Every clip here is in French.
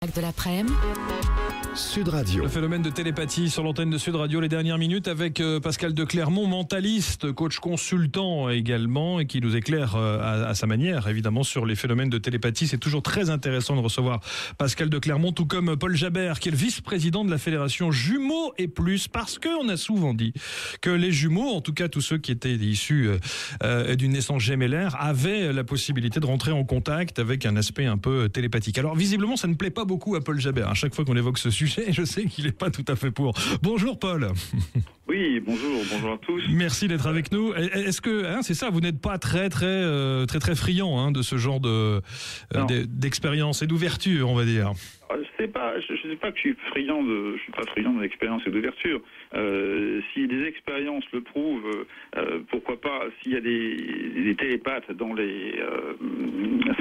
De l'après-midi. Sud Radio. Le phénomène de télépathie sur l'antenne de Sud Radio, les dernières minutes avec Pascal de Clermont, mentaliste, coach consultant également, et qui nous éclaire à sa manière, évidemment, sur les phénomènes de télépathie. C'est toujours très intéressant de recevoir Pascal de Clermont, tout comme Paul Jabert, qui est le vice-président de la fédération Jumeaux et Plus, parce qu'on a souvent dit que les jumeaux, en tout cas tous ceux qui étaient issus d'une naissance gémellaire, avaient la possibilité de rentrer en contact avec un aspect un peu télépathique. Alors visiblement, ça ne plaît pas beaucoup à Paul Jabert. À chaque fois qu'on évoque ce sujet, je sais qu'il n'est pas tout à fait pour. Bonjour Paul. Oui, bonjour à tous. Merci d'être avec nous. Est-ce que, c'est ça, vous n'êtes pas très friand de ce genre d'expérience et d'ouverture, on va dire. Je sais pas que je suis pas friand de l'expérience et d'ouverture. Si des expériences le prouvent, pourquoi pas, s'il y a des télépathes dans les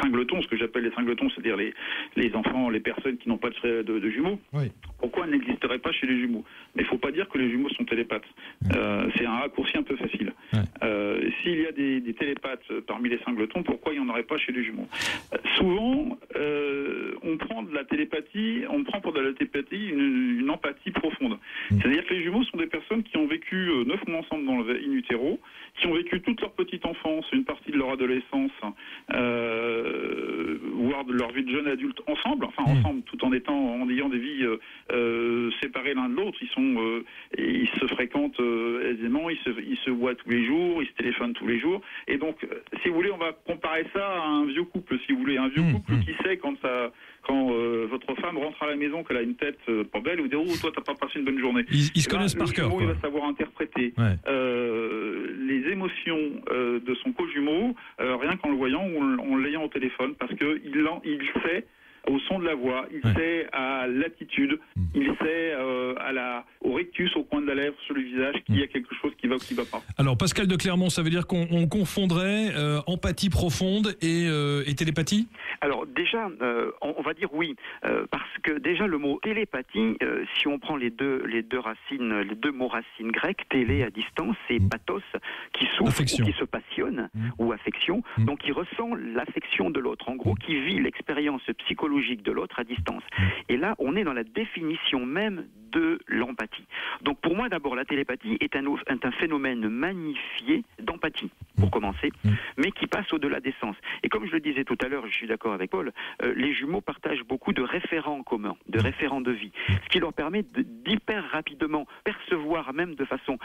singletons, ce que j'appelle les singletons, c'est-à-dire les enfants, les personnes qui n'ont pas de jumeaux, oui. Pourquoi elles n'existeraient pas chez les jumeaux? Mais il ne faut pas dire que les jumeaux sont télépathes. C'est un raccourci un peu facile. S'il y a des télépathes parmi les singletons, pourquoi il n'y en aurait pas chez les jumeaux? Souvent, on prend pour de la télépathie une empathie profonde. C'est-à-dire que les jumeaux sont des personnes qui ont vécu 9 mois ensemble dans le in utero, qui ont vécu toute leur petite enfance, une partie de leur adolescence, voire de leur vie de jeune adulte ensemble, tout en ayant des vies séparés l'un de l'autre. Ils se fréquentent aisément, ils se voient tous les jours, ils se téléphonent tous les jours. Et donc, si vous voulez, on va comparer ça à un vieux couple, si vous voulez. Un vieux couple qui sait quand votre femme rentre à la maison, qu'elle a une tête pas belle, vous dit « Oh, toi, t'as pas passé une bonne journée ». Ils se connaissent par cœur. Il va savoir interpréter les émotions de son co-jumeau, rien qu'en le voyant ou en l'ayant au téléphone, parce qu'il sait au son de la voix, il sait à l'attitude, il sait au rictus, au coin de la lèvre, sur le visage, qu'il y a quelque chose qui va ou qui ne va pas. Alors, Pascal de Clermont, ça veut dire qu'on confondrait empathie profonde et télépathie? Alors déjà, on va dire oui, parce que déjà le mot télépathie, si on prend les deux mots racines grecques, télé à distance, et pathos, qui souffre, ou qui se passionne, ou affection, donc qui ressent l'affection de l'autre, en gros, qui vit l'expérience psychologique de l'autre à distance. Et là, on est dans la définition même de l'empathie. Donc pour moi, d'abord, la télépathie est un phénomène magnifié d'empathie, pour commencer, mais qui passe au-delà des sens. Et comme je le disais tout à l'heure, je suis d'accord avec Paul, les jumeaux partagent beaucoup de référents communs, de référents de vie, ce qui leur permet d'hyper rapidement percevoir, même de façon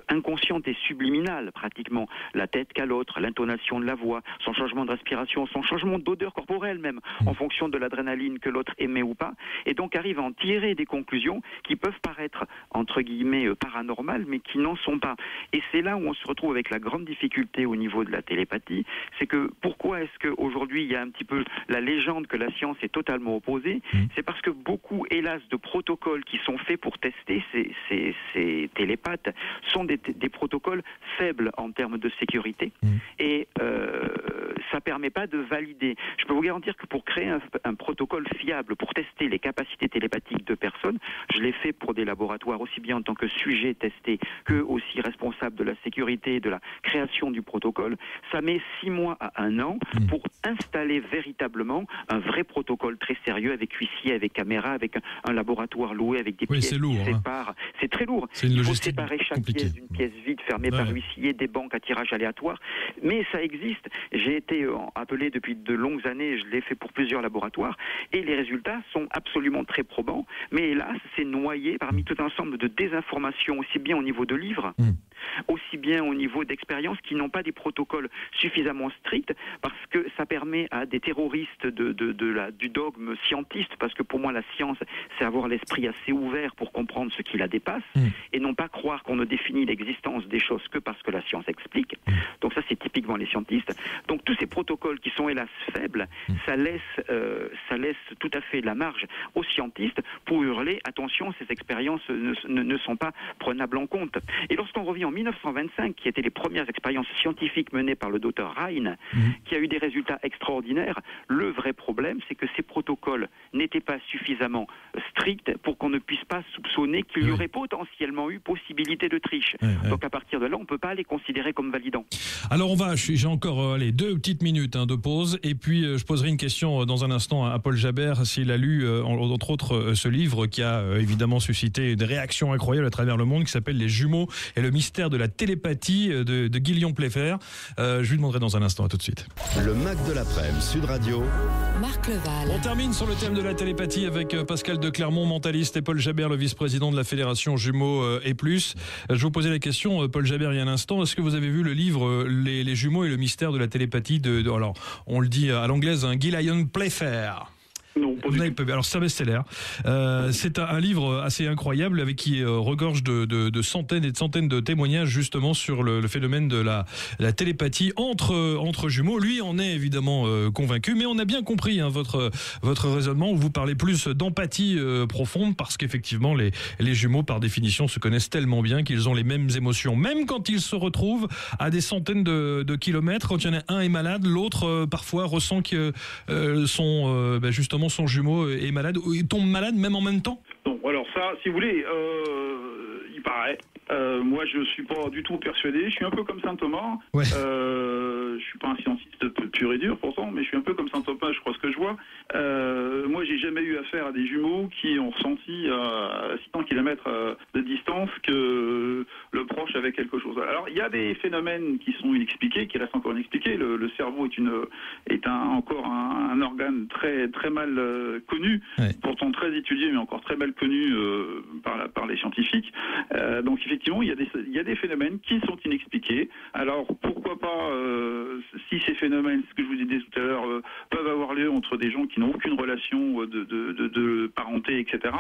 inconsciente et subliminale, pratiquement, la tête qu'a l'autre, l'intonation de la voix, son changement de respiration, son changement d'odeur corporelle même, en fonction de l'adrénaline que l'autre émet ou pas, et donc arrivent à en tirer des conclusions qui peuvent paraître, entre guillemets, paranormales, mais qui n'en sont pas. Et c'est là où on se retrouve avec la grande difficulté au niveau de la télépathie, c'est que pourquoi est-ce qu'aujourd'hui il y a un petit peu la légende que la science est totalement opposée? C'est parce que beaucoup, hélas, de protocoles qui sont faits pour tester ces télépathes sont des protocoles faibles en termes de sécurité. Et ça permet pas de valider. Je peux vous garantir que pour créer un protocole fiable, pour tester les capacités télépathiques de personnes, je l'ai fait pour des laboratoires aussi bien en tant que sujet testé que aussi responsable de la sécurité et de la création du protocole. Ça met 6 mois à 1 an pour installer véritablement un vrai protocole très sérieux avec huissier, avec caméra, avec un laboratoire loué, avec des pièces qui séparent. C'est très lourd. Il faut séparer chaque pièce d'une pièce vide fermée par huissier, des banques à tirage aléatoire. Mais ça existe. J'ai été appelé depuis de longues années, je l'ai fait pour plusieurs laboratoires, et les résultats sont absolument très probants. Mais hélas, c'est noyé parmi tout un ensemble de désinformations, aussi bien au niveau de livres, aussi bien au niveau d'expériences qui n'ont pas des protocoles suffisamment stricts, parce que ça permet à des terroristes du dogme scientiste, parce que pour moi la science, c'est avoir l'esprit assez ouvert pour comprendre ce qui la dépasse, et non pas croire qu'on ne définit l'existence des choses que parce que la science explique. Donc ça, c'est typiquement les scientistes. Donc tous ces protocoles qui sont hélas faibles, ça laisse tout à fait la marge aux scientistes pour hurler attention, ces expériences ne sont pas prenables en compte. Et lorsqu'on revient en 1925, qui étaient les premières expériences scientifiques menées par le docteur Rhine, qui a eu des résultats extraordinaires, le vrai problème, c'est que ces protocoles n'étaient pas suffisamment strictes pour qu'on ne puisse pas soupçonner qu'il y aurait potentiellement eu possibilité de triche. Donc à partir de là, on ne peut pas les considérer comme validants. Alors j'ai encore 2 petites minutes de pause, et puis je poserai une question dans un instant à Paul Jabert s'il a lu entre autres ce livre qui a évidemment suscité des réactions incroyables à travers le monde, qui s'appelle Les jumeaux et le mystère de la télépathie de Guillaume Playfair. Je lui demanderai dans un instant. À tout de suite. Le Mac de l'après-midi, Sud Radio. Marc Leval. On termine sur le thème de la télépathie avec Pascal de Clermont, mentaliste, et Paul Jabert, le vice-président de la Fédération Jumeaux et Plus. Je vous posais la question, Paul Jabert, il y a un instant, est-ce que vous avez vu le livre les jumeaux et le mystère de la télépathie alors, on le dit à l'anglaise, Guillaume Playfair? Non, pas du tout. Alors c'est un best-seller. C'est un livre assez incroyable avec qui regorge de centaines et de centaines de témoignages justement sur le phénomène de la télépathie entre jumeaux. Lui en est évidemment convaincu, mais on a bien compris votre raisonnement où vous parlez plus d'empathie profonde, parce qu'effectivement les jumeaux par définition se connaissent tellement bien qu'ils ont les mêmes émotions, même quand ils se retrouvent à des centaines de kilomètres. Quand il y en a un est malade, l'autre parfois ressent que justement son jumeau est malade, ou il tombe malade même en même temps. Non, alors ça, si vous voulez, il paraît. Moi, je suis pas du tout persuadé. Je suis un peu comme Saint Thomas. Ouais. Je suis pas un scientiste pur et dur pourtant, mais je suis un peu comme Saint Thomas. Je crois ce que je vois. Moi, j'ai jamais eu affaire à des jumeaux qui ont ressenti à 600 km de distance que le proche avait quelque chose. Alors, il y a des phénomènes qui sont inexpliqués, qui restent encore inexpliqués. Le cerveau est encore un organe très très mal connu, pourtant très étudié, mais encore très mal connu par les scientifiques. Donc effectivement, il y a des phénomènes qui sont inexpliqués. Alors pourquoi pas, si ces phénomènes, ce que je vous disais tout à l'heure, peuvent avoir lieu entre des gens qui n'ont aucune relation de parenté, etc.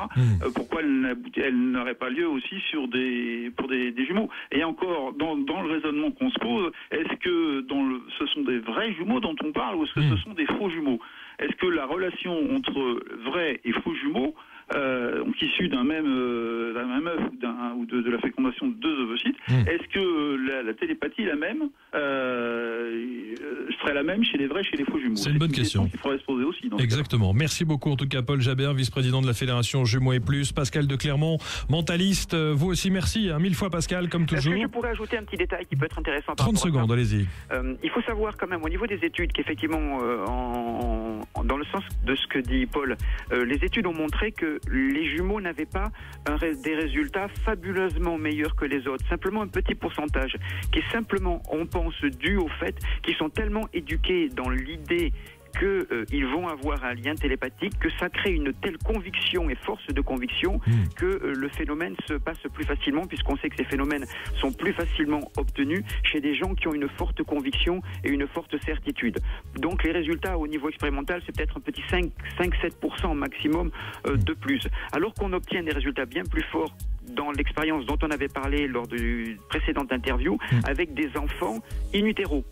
Pourquoi elles n'auraient pas lieu aussi pour des jumeaux? Et encore, dans le raisonnement qu'on se pose, est-ce que ce sont des vrais jumeaux dont on parle, ou est-ce que ce sont des faux jumeaux? Est-ce que la relation entre vrais et faux jumeaux, donc issus d'un même œuf ou de la fécondation de 2 ovocytes, est-ce que la télépathie est la même, serait la même chez les vrais, chez les faux jumeaux? C'est une bonne question qu'il faudrait se poser aussi. Exactement. Merci beaucoup en tout cas Paul Jabert, vice-président de la Fédération Jumeaux et Plus. Pascal de Clermont, mentaliste, vous aussi merci, 1000 fois Pascal, comme toujours. Est-ce que je pourrais ajouter un petit détail qui peut être intéressant? 30 secondes, allez-y. Il faut savoir quand même au niveau des études qu'effectivement, dans le sens de ce que dit Paul, les études ont montré que les jumeaux n'avaient pas des résultats fabuleusement meilleurs que les autres. Simplement un petit pourcentage qui est simplement, on pense, dû au fait qu'ils sont tellement éduqués dans l'idée qu'ils vont avoir un lien télépathique, que ça crée une telle conviction et force de conviction que le phénomène se passe plus facilement, puisqu'on sait que ces phénomènes sont plus facilement obtenus chez des gens qui ont une forte conviction et une forte certitude. Donc les résultats au niveau expérimental, c'est peut-être un petit 5-7% maximum de plus. Alors qu'on obtient des résultats bien plus forts dans l'expérience dont on avait parlé lors de précédente interview, avec des enfants in utero.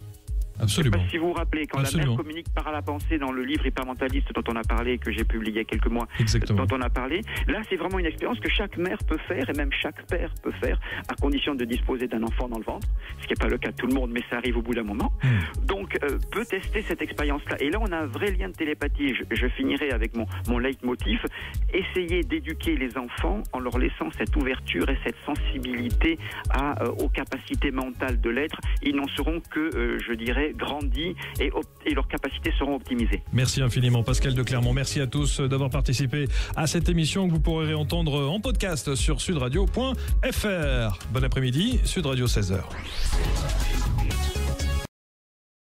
Absolument. Je ne sais pas si vous vous rappelez, quand la mère communique par la pensée dans le livre Hypermentaliste dont on a parlé, que j'ai publié il y a quelques mois, dont on a parlé, là c'est vraiment une expérience que chaque mère peut faire, et même chaque père peut faire, à condition de disposer d'un enfant dans le ventre, ce qui n'est pas le cas de tout le monde, mais ça arrive au bout d'un moment. Donc peut tester cette expérience-là. Et là on a un vrai lien de télépathie. Je finirai avec mon leitmotiv: essayer d'éduquer les enfants en leur laissant cette ouverture et cette sensibilité aux capacités mentales de l'être. Ils n'en seront que, je dirais, grandis et leurs capacités seront optimisées. Merci infiniment Pascal de Clermont. Merci à tous d'avoir participé à cette émission que vous pourrez réentendre en podcast sur sudradio.fr. Bon après-midi, Sud Radio 16h.